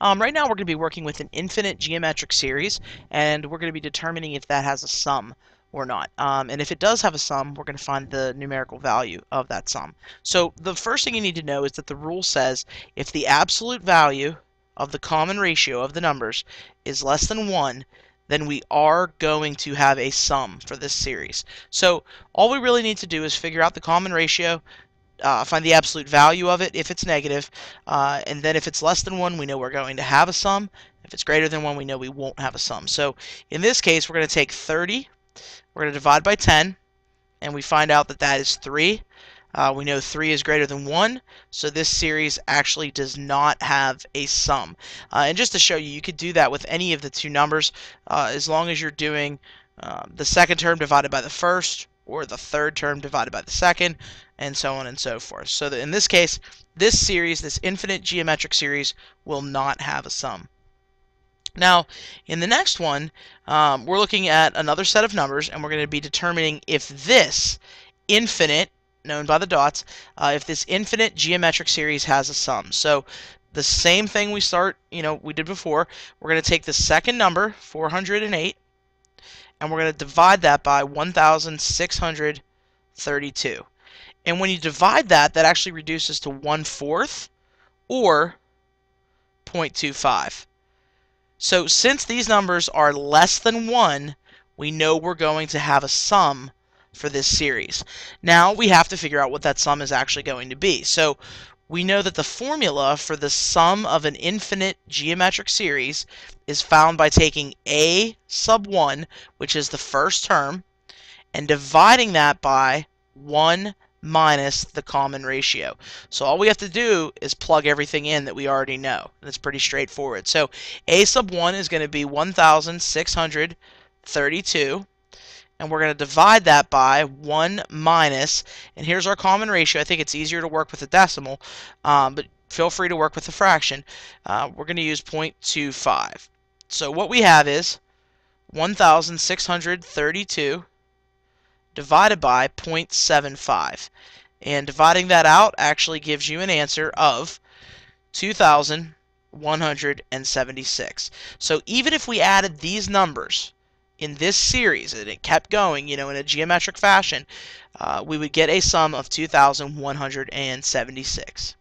Right now we're going to be working with an infinite geometric series, and we're going to be determining if that has a sum or not. And if it does have a sum, we're going to find the numerical value of that sum. So the first thing you need to know is that the rule says if the absolute value of the common ratio of the numbers is less than 1, then we are going to have a sum for this series. So all we really need to do is figure out the common ratio, find the absolute value of it if it's negative, and then if it's less than 1, we know we're going to have a sum. If it's greater than 1, we know we won't have a sum. So in this case, we're going to take 30, we're going to divide by 10, and we find out that that is 3. We know 3 is greater than 1, so this series actually does not have a sum. And just to show you, you could do that with any of the two numbers, as long as you're doing the second term divided by the first, or the third term divided by the second, and so on and so forth. So that in this case, this series, this infinite geometric series, will not have a sum. Now, in the next one, we're looking at another set of numbers, and we're going to be determining if this infinite, known by the dots, if this infinite geometric series has a sum. So the same thing we did before. We're going to take the second number, 408, and we're going to divide that by 1,632. And when you divide that, that actually reduces to 1/4, or 0.25. So since these numbers are less than 1, we know we're going to have a sum for this series. Now we have to figure out what that sum is actually going to be. So we know that the formula for the sum of an infinite geometric series is found by taking a sub 1, which is the first term, and dividing that by 1 minus the common ratio. So all we have to do is plug everything in that we already know. And it's pretty straightforward. So a sub 1 is going to be 1,632. And we're going to divide that by 1 minus, and here's our common ratio. I think it's easier to work with a decimal, but feel free to work with a fraction. We're going to use 0.25. So what we have is 1,632 divided by 0.75. And dividing that out actually gives you an answer of 2,176. So even if we added these numbers in this series and it kept going, in a geometric fashion, we would get a sum of 2,176.